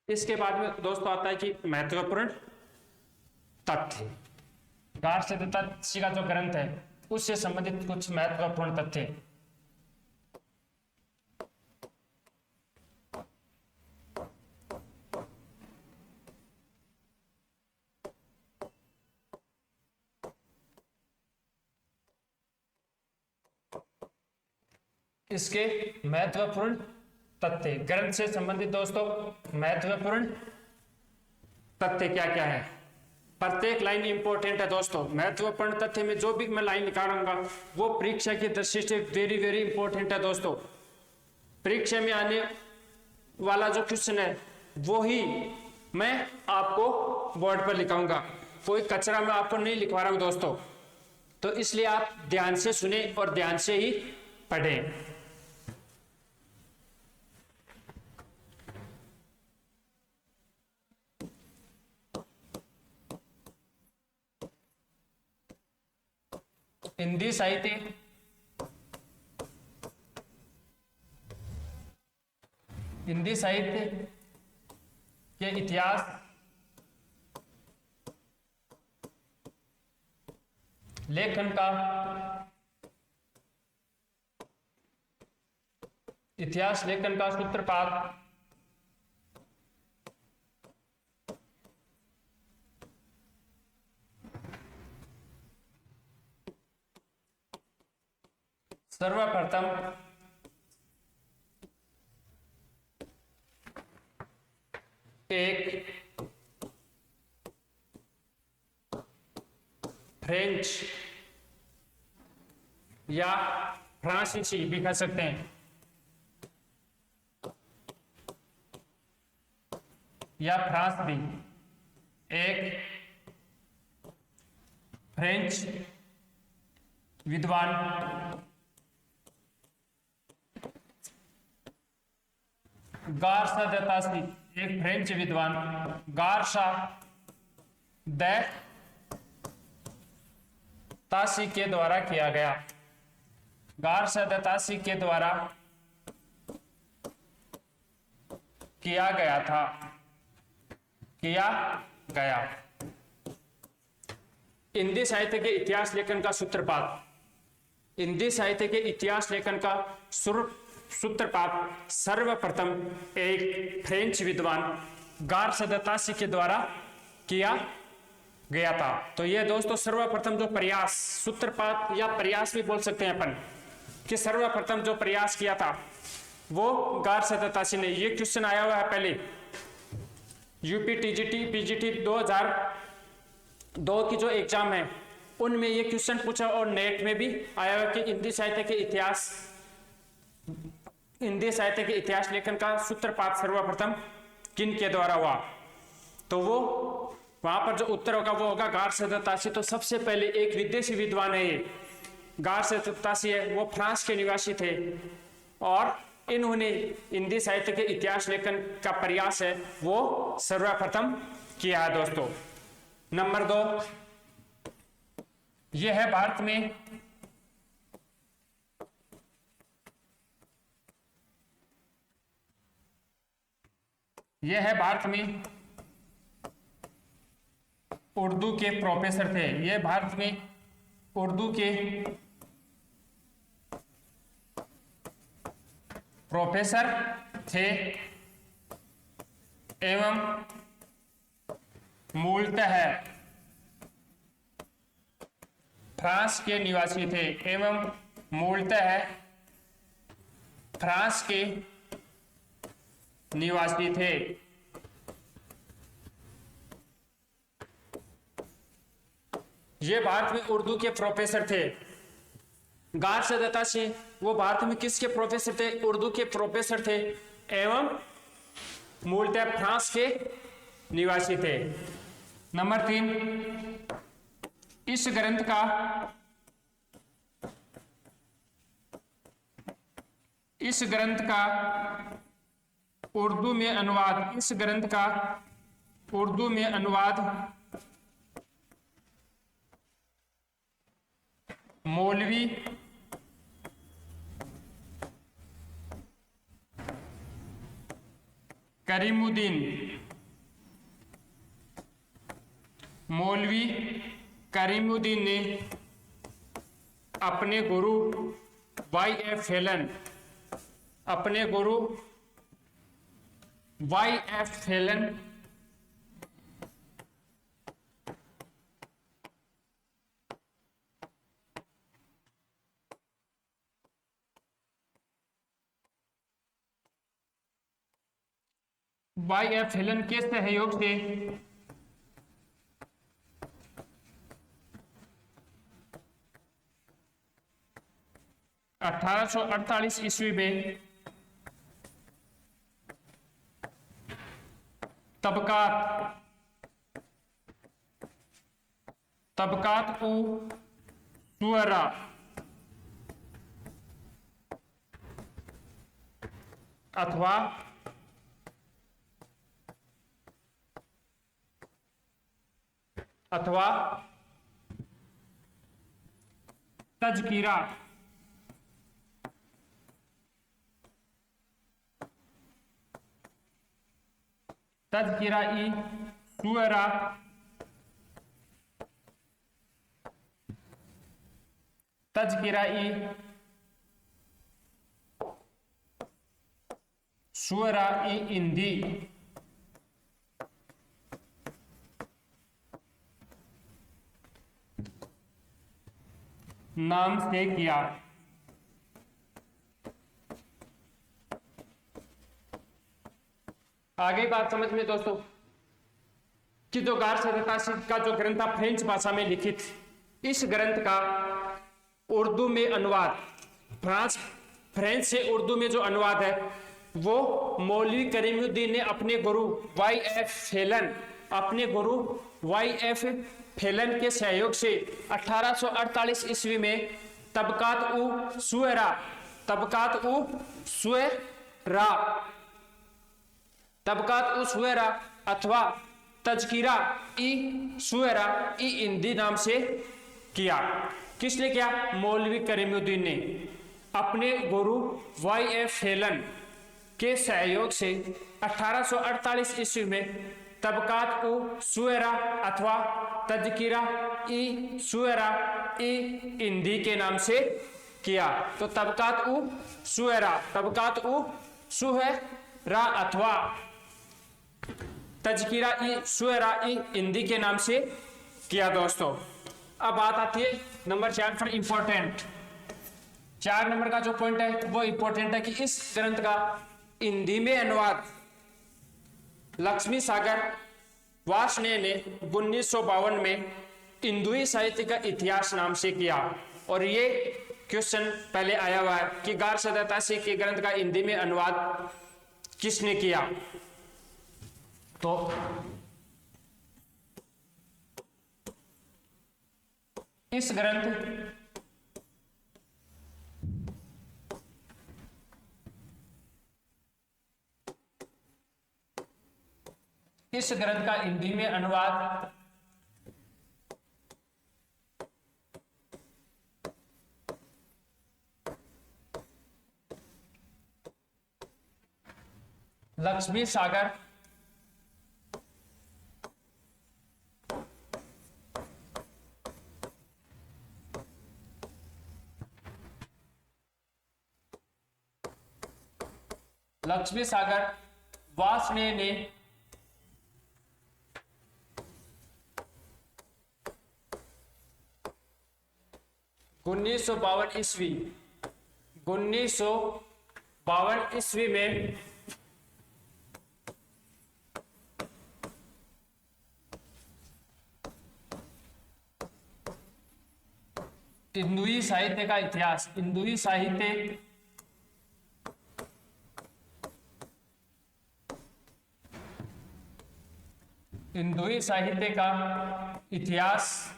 इसके बाद में दोस्तों आता है कि महत्वपूर्ण तथ्य। गार्हस्थ्य तथ्य का जो ग्रंथ है उससे संबंधित कुछ महत्वपूर्ण तथ्य। इसके महत्वपूर्ण तथ्य, ग्रंथ से संबंधित दोस्तों महत्वपूर्ण तथ्य क्या क्या है। प्रत्येक लाइन इंपॉर्टेंट है दोस्तों। महत्वपूर्ण तथ्य में जो भी मैं लाइन निकालूंगा वो परीक्षा की दृष्टि से वेरी वेरी इंपॉर्टेंट है दोस्तों। परीक्षा में आने वाला जो क्वेश्चन है वो ही मैं आपको बोर्ड पर लिखाऊंगा, कोई कचरा मैं आपको नहीं लिखवा रहा हूं दोस्तों। तो इसलिए आप ध्यान से सुने और ध्यान से ही पढ़ें। हिंदी साहित्य के इतिहास लेखन का सूत्रपात सर्वप्रथम एक फ्रेंच या फ्रांसीसी भी कह सकते हैं, या फ्रांस भी, एक फ्रेंच विद्वान गार्सा द तासी, एक फ्रेंच विद्वान गार्सा द तासी के द्वारा किया गया। गार्सा द तासी के द्वारा किया गया। हिंदी साहित्य के इतिहास लेखन का सूत्रपात। हिंदी साहित्य के इतिहास लेखन का सूत्रपात सर्वप्रथम एक फ्रेंच विद्वान गार्सा द तासी के द्वारा किया गया था। तो यह दोस्तों सर्वप्रथम जो प्रयास, सूत्रपात या प्रयास भी बोल सकते हैं अपन, कि सर्वप्रथम जो प्रयास किया था वो गार्सा द तासी ने। ये क्वेश्चन आया हुआ है पहले यूपी टीजीटी पीजीटी 2002 की जो एग्जाम है उनमें ये क्वेश्चन पूछा, और नेट में भी आया हुआ कि हिंदी साहित्य के इतिहास लेखन का सूत्रपात सर्वप्रथम किन के द्वारा हुआ। तो वो वहां पर जो उत्तर होगा वो होगा गार्सा द तासी। तो सबसे पहले एक विदेशी विद्वान है ये गार्सा द तासी है, वो फ्रांस के निवासी थे और इन्होंने हिंदी साहित्य के इतिहास लेखन का प्रयास है वो सर्वप्रथम किया है दोस्तों। नंबर 2, यह है भारत में उर्दू के प्रोफेसर थे। ये भारत में उर्दू के प्रोफेसर थे एवं मूलतः फ्रांस के निवासी थे। ये भारत में उर्दू के प्रोफेसर थे। गार्सा द तासी वो भारत में किसके प्रोफेसर थे? उर्दू के प्रोफेसर थे एवं मूलतः फ्रांस के निवासी थे। नंबर 3, इस ग्रंथ का उर्दू में अनुवाद मौलवी करीमुद्दीन, मौलवी करीमुद्दीन ने अपने गुरु YF फेलन, अपने गुरु YF फेलन YF फेलन के सहयोग से (1848) ईस्वी में तबकात उ शुअरा अथवा तज़किरा ई शुअरा ई हिंदी नाम से किया। आगे बात समझ में दोस्तों कि जो गारशेद का जो ग्रंथ था फ्रेंच भाषा में लिखित, इस ग्रंथ का उर्दू में अनुवाद, फ्रेंच से उर्दू में जो अनुवाद है वो मौलवी करीमुद्दीन ने अपने गुरु YF फेलन के सहयोग से 1848 ईस्वी में तबकात उ शुअरा अथवा तज़किरा ई शुअरा ई हिंदी नाम से किया। किसने किया? मौलवी करीमुद्दीन ने अपने गुरु YF फेलन के सहयोग से 1848 ईस्वी में तबकात उ शुअरा अथवा तज़किरा ई शुअरा ई हिंदी के नाम से किया। तो तबकात उ शुअरा अथवा तज़किरा ई शुअरा ई हिंदी के नाम से किया। दोस्तों अब बात आती है नंबर 4 पर इंपॉर्टेंट। 4 नंबर का जो पॉइंट है वो इंपॉर्टेंट है कि इस ग्रंथ का हिंदी में अनुवाद लक्ष्मी सागर वार्ष्णेय ने 1952 में हिंदुई साहित्य का इतिहास नाम से किया। और ये क्वेश्चन पहले आया हुआ है कि गारशेद के ग्रंथ का हिंदी में अनुवाद किसने किया? तो इस ग्रंथ का हिंदी में अनुवाद लक्ष्मी सागर वार्ष्णेय ने 1952 ईस्वी में हिंदुई साहित्य का इतिहास, हिंदुई साहित्य का इतिहास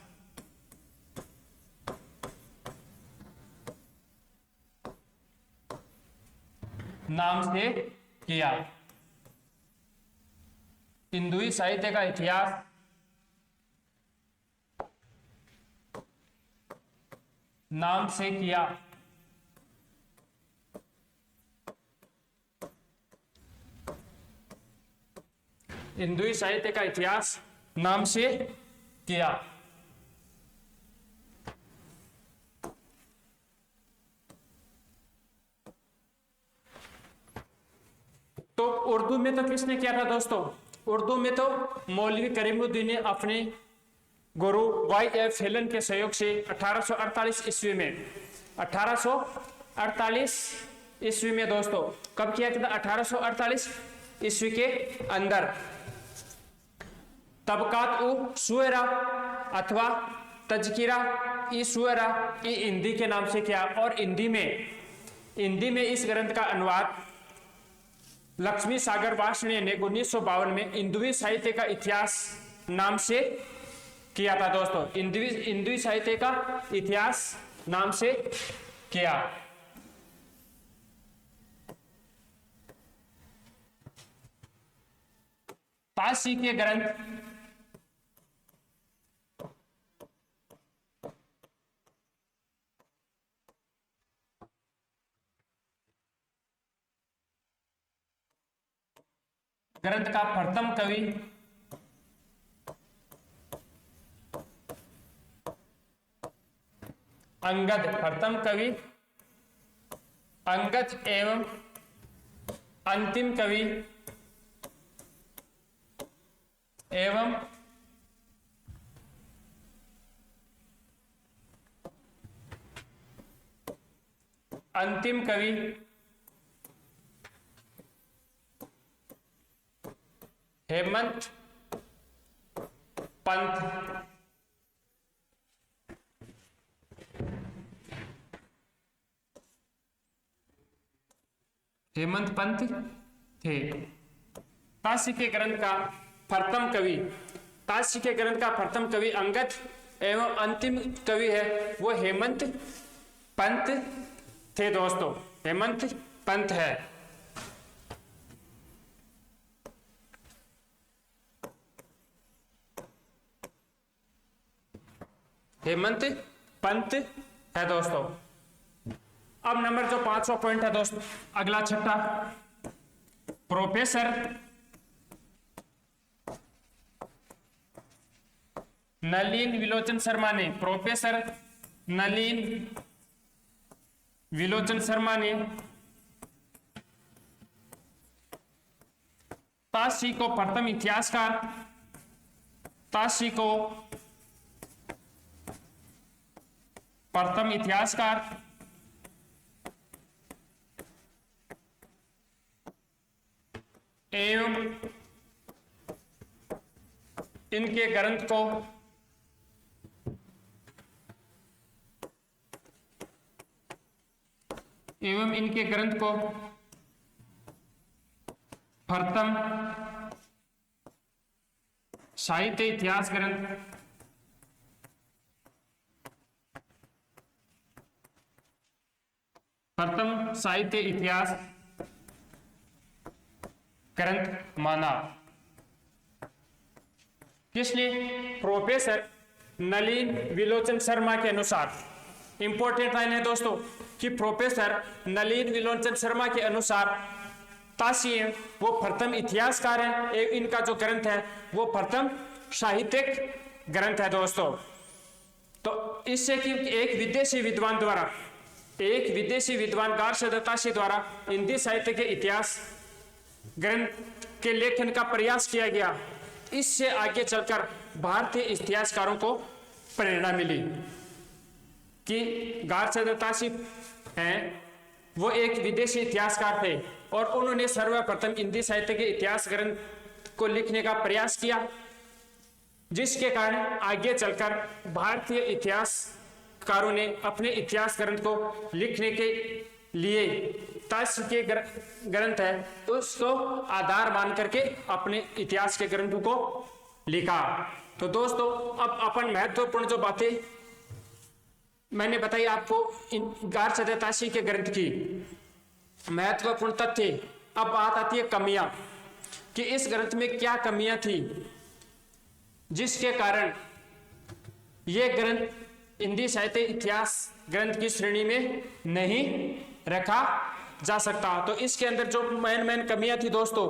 नाम से किया। हिंदुई साहित्य का इतिहास नाम से किया। हिंदुई साहित्य का इतिहास नाम से किया। तो उर्दू में तो किसने किया था दोस्तों? उर्दू में तो मौलवी करीमुद्दीन ने अपने गुरु वाई.एफ. हेलन के सहयोग से 1848 ईस्वी में 1848 ईस्वी में दोस्तों कब किया था? 1848 ईस्वी के अंदर तबकात उ शुएरा अथवा तजकिरा ई शुएरा ई हिंदी के नाम से किया। और हिंदी में इस ग्रंथ का अनुवाद लक्ष्मी सागर वार्ष्णेय ने 1952 में हिंदुई साहित्य का इतिहास नाम से किया था दोस्तों। हिंदुई साहित्य का इतिहास नाम से किया। ताशी के ग्रंथ का प्रथम कवि अंगद, प्रथम कवि अंगद एवं अंतिम कवि एवं अंतिम कवि हेमंत पंत। हेमंत पंत थे। ताशी के ग्रंथ का प्रथम कवि अंगद एवं अंतिम कवि है वो हेमंत पंत थे दोस्तों। हेमंत पंत है। हेमंत पंत है दोस्तों। अब नंबर जो 5वां पॉइंट है दोस्तों, अगला छठा, प्रोफेसर नलिन विलोचन शर्मा ने, प्रोफेसर नलिन विलोचन शर्मा ने ताशी को प्रथम इतिहासकार, ताशी को प्रथम इतिहासकार एवं इनके ग्रंथ को प्रथम साहित्य इतिहास ग्रंथ प्रथम साहित्य इतिहास ग्रंथ माना। किसने? प्रोफेसर नलिन विलोचन शर्मा के अनुसार। इंपॉर्टेंट लाइन है दोस्तों कि प्रोफेसर नलिन विलोचन शर्मा के अनुसार ताशी वो प्रथम इतिहासकार हैं। इनका जो ग्रंथ है वो प्रथम साहित्यिक ग्रंथ है दोस्तों। तो इससे कि एक विदेशी विद्वान गार्शद ताशी द्वारा हिंदी साहित्य के इतिहास ग्रंथ के लेखन का प्रयास किया गया। इससे आगे चलकर भारतीय इतिहासकारों को प्रेरणा मिली कि गार्शद ताशी हैं वो एक विदेशी इतिहासकार थे और उन्होंने सर्वप्रथम हिंदी साहित्य के इतिहास ग्रंथ को लिखने का प्रयास किया, जिसके कारण आगे चलकर भारतीय इतिहासकारों ने अपने इतिहास ग्रंथ को लिखने के लिए ताशी के ग्रंथ है उसको आधार मान करके अपने इतिहास के ग्रंथों को लिखा। तो दोस्तों अब अपन महत्वपूर्ण जो बातें मैंने बताई आपको इन गार्शद ताशी के ग्रंथ की महत्वपूर्ण तथ्य। अब बात आती है कमियां कि इस ग्रंथ में क्या कमियां थी जिसके कारण यह ग्रंथ हिंदी साहित्य इतिहास ग्रंथ की श्रेणी में नहीं रखा जा सकता। तो इसके अंदर जो मेन कमियां थी दोस्तों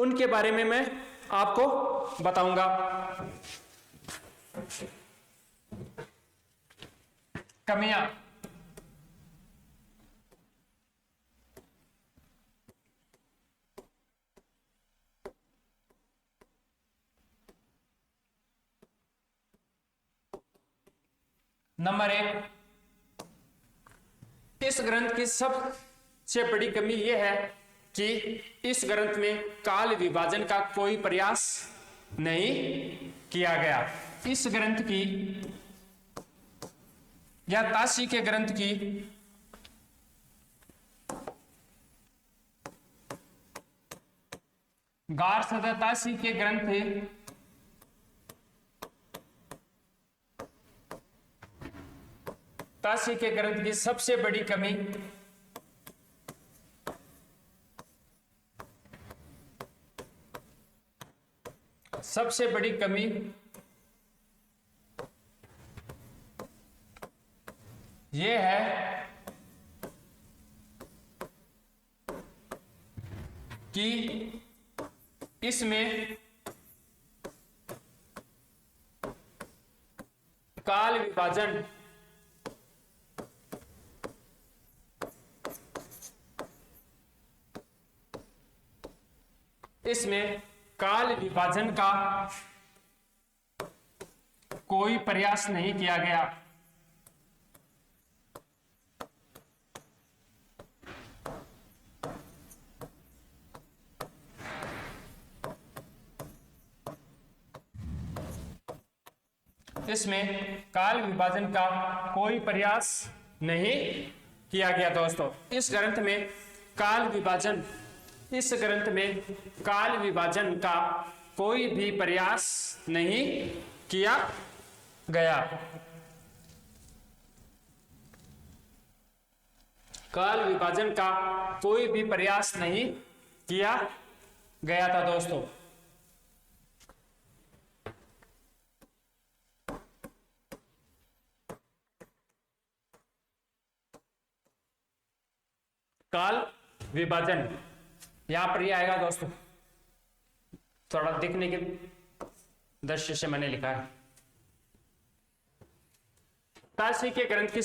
उनके बारे में मैं आपको बताऊंगा। कमियां, नंबर 1, इस ग्रंथ की सबसे बड़ी कमी यह है कि इस ग्रंथ में काल विभाजन का कोई प्रयास नहीं किया गया। इस ग्रंथ की या ताशी के ग्रंथ की गार सदा ताशी के ग्रंथ ताशी के ग्रंथ की सबसे बड़ी कमी यह है कि इसमें काल विभाजन का कोई प्रयास नहीं किया गया। इसमें काल विभाजन का कोई प्रयास नहीं किया गया दोस्तों। इस ग्रंथ में काल विभाजन का कोई भी प्रयास नहीं किया गया। काल विभाजन का कोई भी प्रयास नहीं किया गया था दोस्तों। काल विभाजन यहां पर ही आएगा दोस्तों, थोड़ा दिखने के दृष्टि से मैंने लिखा है। ताशी के ग्रंथ की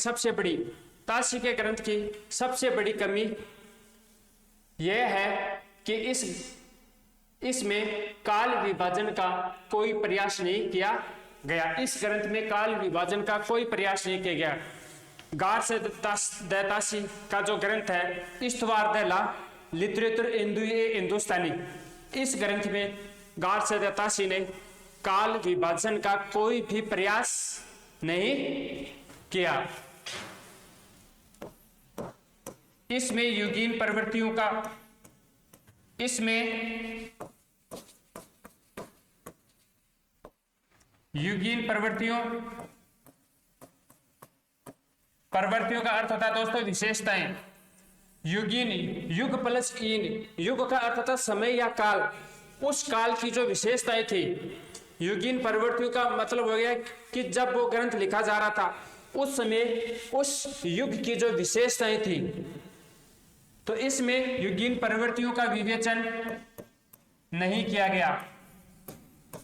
सबसे बड़ी कमी यह है कि इसमें काल विभाजन का कोई प्रयास नहीं किया गया। इस ग्रंथ में काल विभाजन का कोई प्रयास नहीं किया गया। गार से दैताशी का जो ग्रंथ है, इस्तवार दैला लिटरेचर हिंदुस्तानी, इस ग्रंथ में गार से दैताशी ने काल विभाजन का कोई भी प्रयास नहीं किया। इसमें युगीन प्रवृत्तियों प्रवृत्तियों का अर्थ होता है दोस्तों विशेषताएं। युगीन, युग प्लस इन, युग का अर्थ होता समय या काल, उस काल की जो विशेषताएं थी। युगीन प्रवृत्तियों का मतलब हो गया कि जब वो ग्रंथ लिखा जा रहा था उस समय उस युग की जो विशेषताएं थी, तो इसमें युगीन प्रवृत्तियों का विवेचन नहीं किया गया।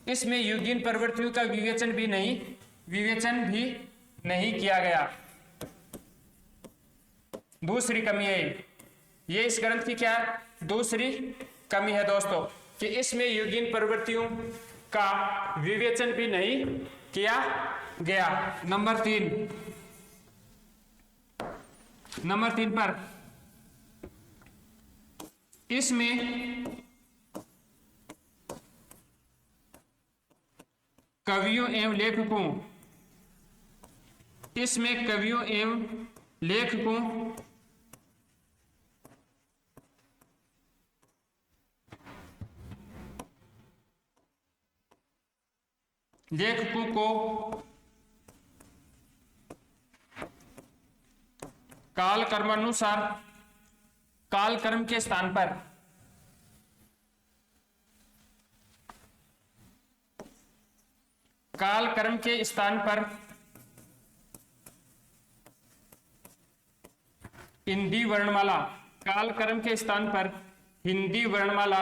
इसमें युगीन प्रवृत्तियों का विवेचन भी नहीं किया गया। दूसरी कमी है ये इस ग्रंथ की क्या दूसरी कमी है दोस्तों, कि इसमें युगीन प्रवृत्तियों का विवेचन भी नहीं किया गया। नंबर 3 पर इसमें कवियों एवं लेखकों को काल कर्मानुसार काल कर्म के स्थान पर हिंदी वर्णमाला, काल कर्म के स्थान पर हिंदी वर्णमाला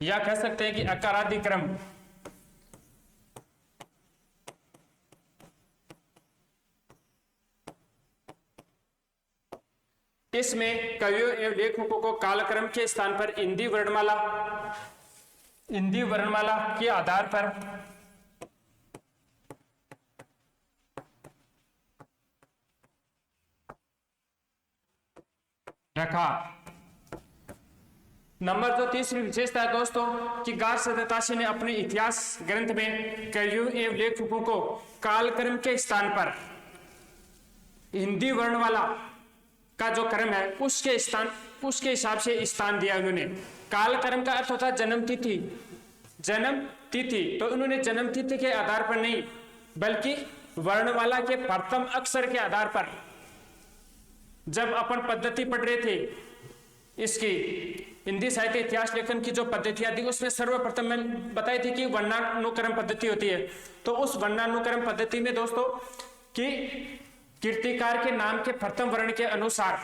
या कह सकते हैं कि अकारादि क्रम। इसमें कवियों एवं लेखकों को कालक्रम के स्थान पर हिंदी वर्णमाला के आधार पर रखा। नंबर जो तीसरी विशेषता है दोस्तों कि गार सदतासी ने अपने इतिहास ग्रंथ में कवियों एवं लेखकों को कालक्रम के स्थान पर हिंदी वर्णमाला का जो क्रम है उसके हिसाब से स्थान दिया उन्होंने। कालक्रम का अर्थ होता है जन्म तिथि, तो उन्होंने जन्म तिथि के आधार पर नहीं बल्कि वर्णमाला के प्रथम अक्षर के आधार पर, जब अपन पद्धति पढ़ रहे थे इसकी हिंदी साहित्य इतिहास लेखन की जो पद्धतियां थी उसमें सर्वप्रथम मैंने बताई थी कि वर्णानुक्रम पद्धति होती है। तो उस वर्णानुक्रम पद्धति में दोस्तों कि कीर्तिकार के नाम के प्रथम वर्ण के अनुसार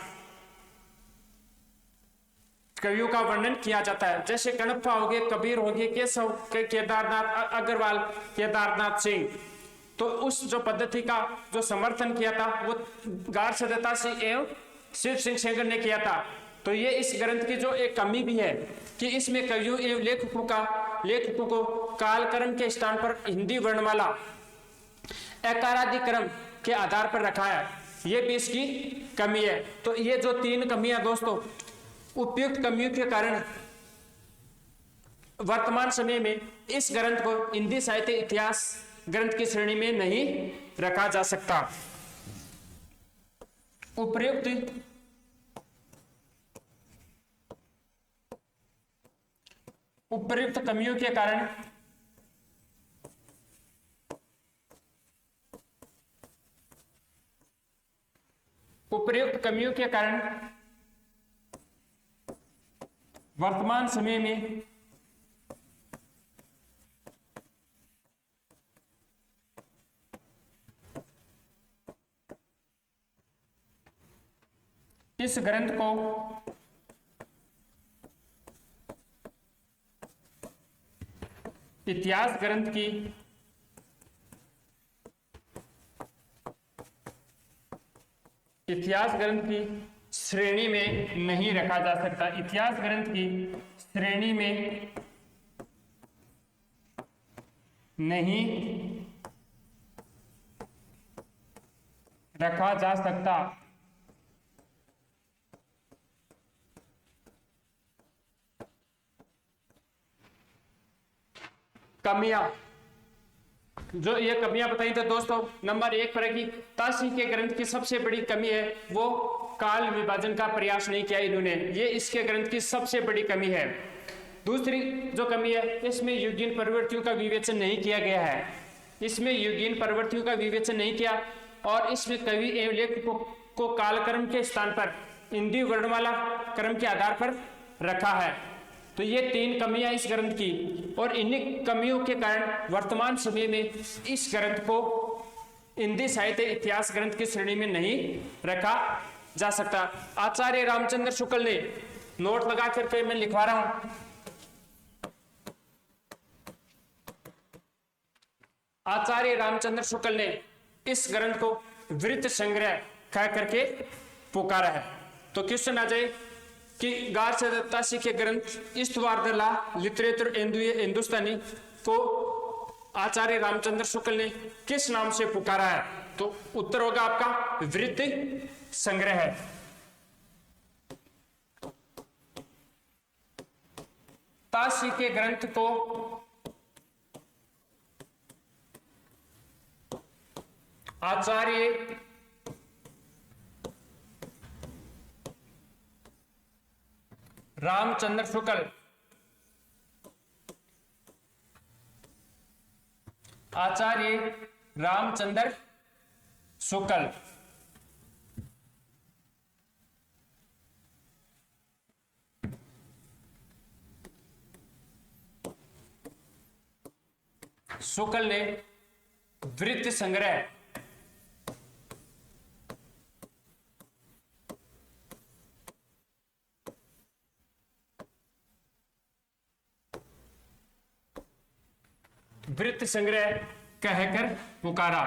कवियों का वर्णन किया जाता है। जैसे कणप्पा हो गए, कबीर हो गए, केशव, केदारनाथ अग्रवाल, केदारनाथ सिंह। तो उस जो पद्धति का जो समर्थन किया था वो गार सदतासी एवं शिव सिंह सेंगर ने किया था। तो ये इस ग्रंथ की जो एक कमी भी है कि इसमें कवियों एवं लेखकों को कालक्रम के स्थान पर हिंदी वर्णमाला अकारादि क्रम के आधार पर रखा है, ये भी इसकी कमी है। तो ये जो तीन कमियां दोस्तों, उपयुक्त कमियों के कारण वर्तमान समय में इस ग्रंथ को हिंदी साहित्य इतिहास ग्रंथ की श्रेणी में नहीं रखा जा सकता। उपर्युक्त कमियों के कारण वर्तमान समय में इस ग्रंथ को इतिहास ग्रंथ की श्रेणी में नहीं रखा जा सकता। इतिहास ग्रंथ की श्रेणी में नहीं रखा जा सकता। कमियां, जो ये कमियां बताई तो दोस्तों, नंबर 1 पर कि ताशी के ग्रंथ की सबसे बड़ी कमी है वो काल विभाजन का प्रयास नहीं किया इन्होंने, ये इसके ग्रंथ की सबसे बड़ी कमी है। दूसरी जो कमी है इसमें युगीन प्रवृत्तियों का विवेचन नहीं किया गया है, इसमें युगीन प्रवृत्तियों का विवेचन नहीं किया और इसमें कवि एवं लेखकों को कालक्रम के स्थान पर हिंदी वर्णमाला क्रम के आधार पर रखा है। तो ये 3 कमियां इस ग्रंथ की, और इन्हीं कमियों के कारण वर्तमान समय में इस ग्रंथ को हिंदी साहित्य इतिहास ग्रंथ की श्रेणी में नहीं रखा जा सकता। आचार्य रामचंद्र शुक्ल ने नोट लगा करके मैं लिखवा रहा हूं, आचार्य रामचंद्र शुक्ल ने इस ग्रंथ को वृत्त संग्रह कह करके पुकारा है। तो क्वेश्चन आ जाए कि गार सदतासी के ग्रंथ इस्तवारदला लिटरेचर हिंदुस्तानी को आचार्य रामचंद्र शुक्ल ने किस नाम से पुकारा है? तो उत्तर होगा आपका वृत्त संग्रह है। ताशी के ग्रंथ को आचार्य रामचंद्र शुक्ल शुक्ल ने वृत्त संग्रह वृत्त संग्रह कहकर पुकारा।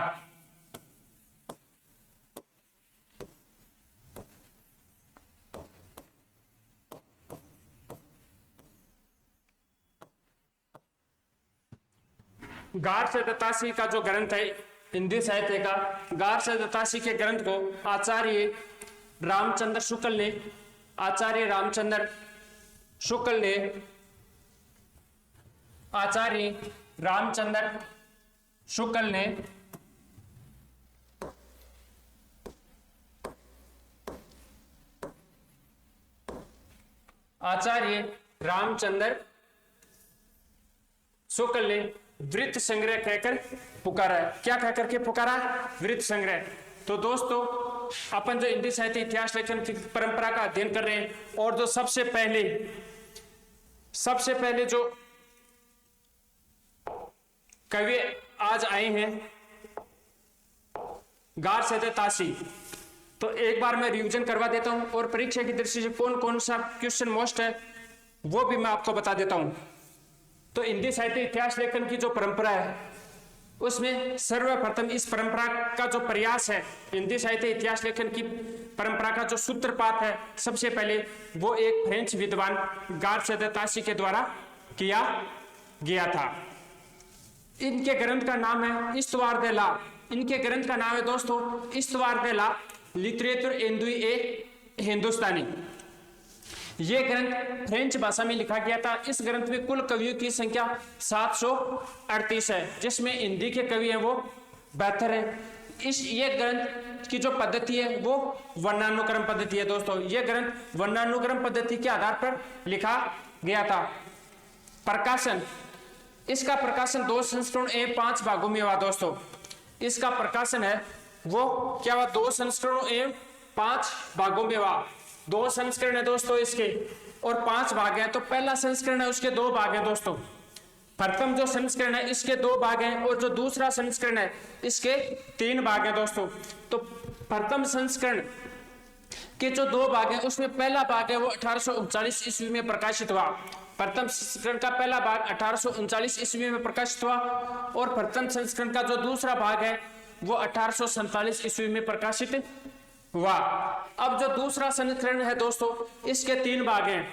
गार से दत्तासी का जो ग्रंथ है हिंदी साहित्य का, गार से दत्तासी के ग्रंथ को आचार्य रामचंद्र शुक्ल ने आचार्य रामचंद्र शुक्ल ने वृत्त संग्रह कहकर पुकारा है। क्या कहकर के पुकारा? वृत्त संग्रह। तो दोस्तों अपन जो हिंदी साहित्य इतिहास लेखन की परंपरा का अध्ययन कर रहे हैं, और जो सबसे पहले जो कवि आज आए हैं गार से दत्तासी, तो एक बार मैं रिवीजन करवा देता हूं और परीक्षा की दृष्टि से कौन कौन सा क्वेश्चन मोस्ट है वो भी मैं आपको बता देता हूं। तो हिंदी साहित्य इतिहास लेखन की जो परंपरा है उसमें सर्वप्रथम इस परंपरा का जो प्रयास है, हिंदी साहित्य इतिहास लेखन की परंपरा का जो सूत्रपात है, सबसे पहले वो एक फ्रेंच विद्वान गार से दत्तासी के द्वारा किया गया था। इनके ग्रंथ का नाम है हिस्toire de l'art। इनके ग्रंथ का नाम है दोस्तों हिस्toire de l'art लिटरेचर एंदुई ए हिंदुस्तानी। ये ग्रंथ फ्रेंच भाषा में लिखा गया था। इस ग्रंथ में कुल कवियों की संख्या 738 है, जिसमें हिंदी के कवि हैं वो 72 है। ये ग्रंथ की जो पद्धति है वो वर्णानुक्रम पद्धति है। दोस्तों ये ग्रंथ वर्णानुक्रम पद्धति के आधार पर लिखा गया था। प्रकाशन, इसका प्रकाशन 2 संस्करण एवं 5 भागों में हुआ। दोस्तों इसका प्रकाशन है वो क्या हुआ, 2 संस्करणों एवं 5 भागों में हुआ। 2 संस्करण है दोस्तों इसके और 5 भाग हैं। तो पहला संस्करण है उसके 2 भाग हैं दोस्तों। प्रथम जो संस्करण है इसके 2 भाग हैं और जो दूसरा संस्करण है इसके 3 भाग हैं दोस्तों। तो प्रथम संस्करण के जो 2 भाग हैं उसमें पहला भाग है वो 1839 ईस्वी में प्रकाशित हुआ। प्रथम संस्करण का पहला भाग 1839 ईस्वी में प्रकाशित हुआ और प्रथम संस्करण का जो दूसरा भाग है वो 1847 ईस्वी में प्रकाशित हुआ। अब जो दूसरा संस्करण है दोस्तों इसके 3 भाग हैं,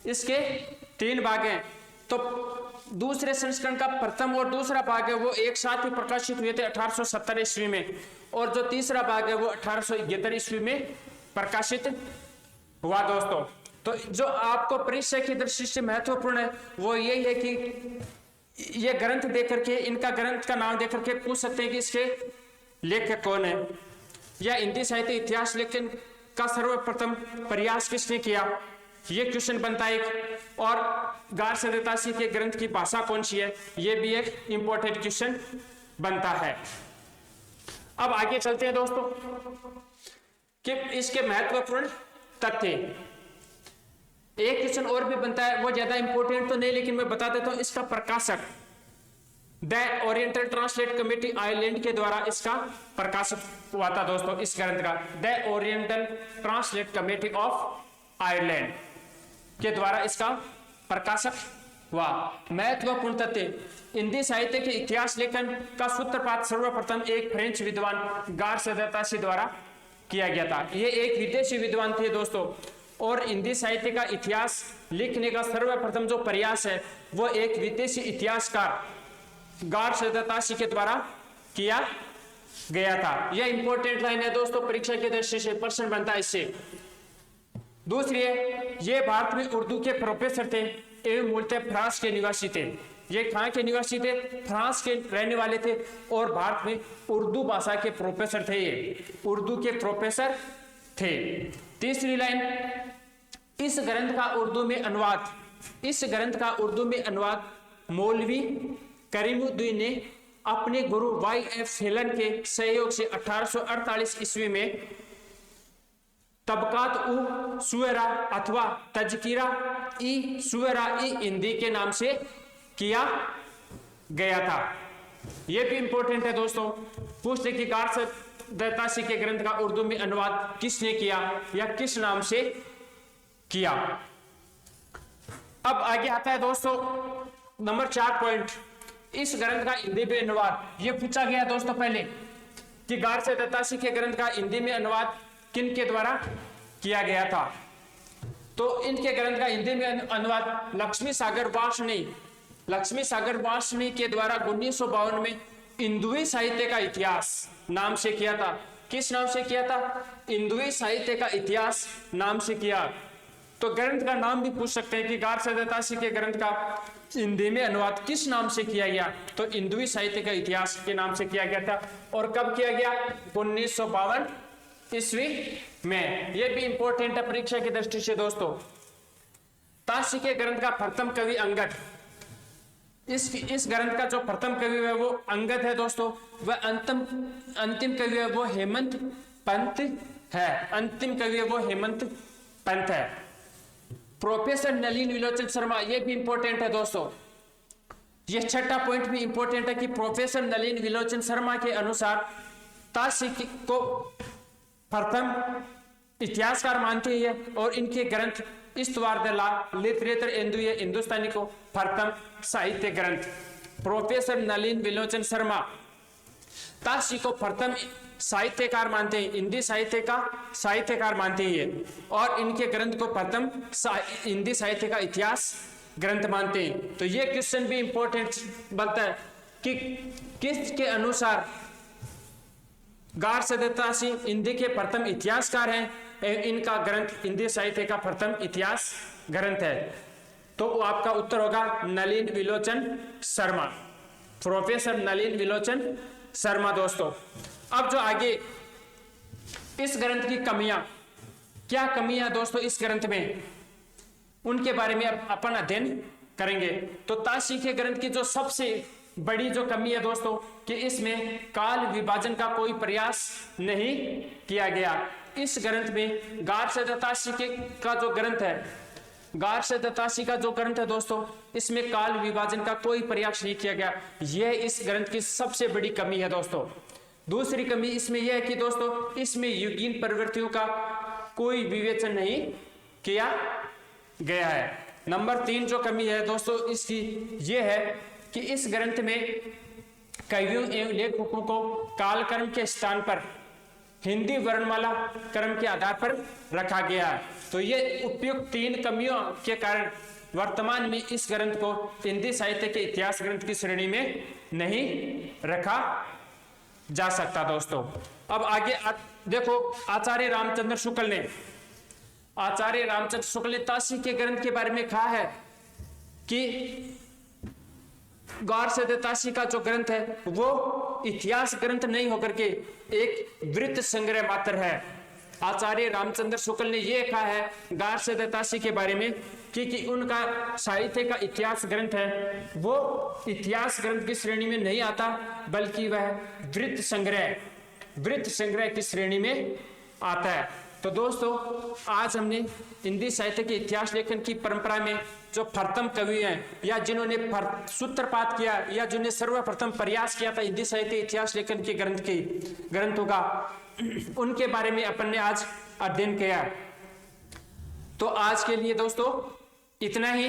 इसके 3 भाग हैं। तो दूसरे संस्करण का प्रथम और दूसरा भाग है वो एक साथ ही प्रकाशित हुए थे 1870 ईस्वी में, और जो तीसरा भाग है वो 1871 ईस्वी में प्रकाशित हुआ। दोस्तों तो जो आपको परीक्षा की दृष्टि से महत्वपूर्ण है वो यही है कि ये ग्रंथ देख करके, इनका ग्रंथ का नाम देख करके पूछ सकते हैं कि इसके लेखक कौन है, या हिंदी साहित्य इतिहास लेखन का सर्वप्रथम प्रयास किसने किया, ये क्वेश्चन बनता है एक। और गार से दत्तासी के ग्रंथ की भाषा कौन सी है, ये भी एक इंपॉर्टेंट क्वेश्चन बनता है। अब आगे चलते हैं दोस्तों कि इसके महत्वपूर्ण तथ्य। एक क्वेश्चन और भी बनता है, वो ज्यादा इंपॉर्टेंट तो नहीं लेकिन मैं बता देता हूं। इसका प्रकाशक the oriental translate committee Ireland के द्वारा इसका प्रकाशित हुआ था दोस्तों। इस ग्रंथ का the oriental translate committee of Ireland के द्वारा इसका प्रकाशक हुआ। महत्वपूर्ण तथ्य, हिंदी साहित्य के इतिहास लेखन का सूत्रपात सर्वप्रथम एक फ्रेंच विद्वान गार से दत्तासी द्वारा किया गया था। ये एक विदेशी विद्वान थे दोस्तों, और हिंदी साहित्य का इतिहास लिखने का सर्वप्रथम जो प्रयास है वो एक विदेशी इतिहासकार गार से दत्तासी के द्वारा किया गया था। यह इंपॉर्टेंट लाइन है दोस्तों, परीक्षा की दृष्टि से प्रश्न बनता है इससे। दूसरी है, ये भारत में उर्दू के प्रोफेसर थे एवं मूलतः फ्रांस के निवासी थे। ये कहां के निवासी थे? फ्रांस के रहने वाले थे और भारत में उर्दू भाषा के प्रोफेसर थे। ये उर्दू के प्रोफेसर थे। तीसरी लाइन, इस ग्रंथ का उर्दू में अनुवाद मौलवी करीमुद्दीन ने अपने गुरु YF हेलन के सहयोग से 1848 ईस्वी में तबकात उ सुएरा अथवा तजकीरा ई सुएरा ई हिंदी के नाम से किया गया था। यह भी इंपॉर्टेंट है दोस्तों, पूछते कि गार से दत्तासी के ग्रंथ का उर्दू में अनुवाद किसने किया या किस नाम से किया। अब आगे आता है दोस्तों नंबर 4 पॉइंट, इस ग्रंथ का हिंदी में अनुवाद ये पूछा गया दोस्तों पहले कि गारसे दत्तासी के ग्रंथ का हिंदी में अनुवाद किन के द्वारा किया गया था। तो इनके ग्रंथ का हिंदी में अनुवाद लक्ष्मी सागर वार्ष्णेय के द्वारा 1952 में हिंदुई साहित्य का इतिहास नाम से किया था। किस नाम से किया था? हिंदुई साहित्य का इतिहास नाम से किया। तो ग्रंथ का नाम भी पूछ सकते हैं कि गारसे दत्तासी के ग्रंथ का हिंदी में अनुवाद किस नाम से किया गया? तो हिंदुई साहित्य का इतिहास के नाम से किया गया था। और कब किया गया? 1952 ईस्वी में। यह भी इंपॉर्टेंट है परीक्षा की दृष्टि से दोस्तों। ताशी के ग्रंथ का प्रथम कवि अंगद। इस ग्रंथ का जो प्रथम कवि है वो अंगद है दोस्तों। वह अंतिम कवि है वो हेमंत पंत है। अंतिम कवि है वो हेमंत पंत है। प्रोफेसर नलिन विलोचन शर्मा, ये भी इंपॉर्टेंट है दोस्तों। ये छठा पॉइंट भी इंपॉर्टेंट है कि प्रोफेसर नलिन विलोचन शर्मा के अनुसार ताशी को प्रथम इतिहासकार मानते हैं और इनके ग्रंथ इस्तवार द लॉ लिटरेचर हिंदुस्तानी को प्रथम साहित्य ग्रंथ। प्रोफेसर नलिन विलोचन शर्मा ताशी को प्रथम साहित्यकार मानते हैं, हिंदी साहित्य का साहित्यकार मानते हैं और इनके ग्रंथ को प्रथम हिंदी साहित्य का इतिहास ग्रंथ मानते हैं। तो ये क्वेश्चन भी इंपॉर्टेंट बनता है कि किसके अनुसार गारसे दत्तासी हिंदी के प्रथम इतिहासकार हैं, इनका ग्रंथ हिंदी साहित्य का प्रथम इतिहास ग्रंथ है। तो आपका उत्तर होगा नलिन विलोचन शर्मा, प्रोफेसर नलिन विलोचन शर्मा दोस्तों। अब जो आगे इस ग्रंथ की कमियां, क्या कमियां दोस्तों इस ग्रंथ में, उनके बारे में अपन अध्ययन करेंगे। तो ताशी के ग्रंथ की जो सबसे बड़ी जो कमी है दोस्तों कि इसमें काल विभाजन का कोई प्रयास नहीं किया गया। इस ग्रंथ में गारसे दत्तासी का जो ग्रंथ है, गारसे दत्तासी का जो ग्रंथ है दोस्तों, इसमें काल विभाजन का कोई प्रयास नहीं किया गया। यह इस ग्रंथ की सबसे बड़ी कमी है दोस्तों। दूसरी कमी इसमें यह है कि दोस्तों इसमें युगीन प्रवृत्तियों का कोई विवेचन नहीं किया गया है। नंबर 3 जो कमी है दोस्तों इसकी यह है कि इस ग्रंथ में कवियों एवं लेखकों को कालक्रम के स्थान पर हिंदी वर्णमाला क्रम के आधार पर रखा गया है। तो ये उपयुक्त 3 कमियों के कारण वर्तमान में इस ग्रंथ को हिंदी साहित्य के इतिहास ग्रंथ की श्रेणी में नहीं रखा जा सकता दोस्तों। अब आगे देखो, आचार्य रामचंद्र शुक्ल ने ताशी के ग्रंथ के बारे में कहा है कि गारसे दत्तासी का जो ग्रंथ है वो इतिहास ग्रंथ नहीं होकर के एक वृत्त संग्रह मात्र है। आचार्य रामचंद्र शुक्ल ने यह कहा है गारसे दत्तासी के बारे में कि उनका साहित्य का इतिहास ग्रंथ है वो इतिहास ग्रंथ की श्रेणी में नहीं आता, बल्कि वह वृत्त संग्रह की श्रेणी में आता है। तो दोस्तों आज हमने हिंदी साहित्य के इतिहास लेखन की परंपरा में जो प्रथम कवि हैं या जिन्होंने सूत्रपात किया या जिन्होंने सर्वप्रथम प्रयास किया था हिंदी साहित्य इतिहास लेखन के ग्रंथों का, उनके बारे में अपन ने आज अध्ययन किया। तो आज के लिए दोस्तों इतना ही।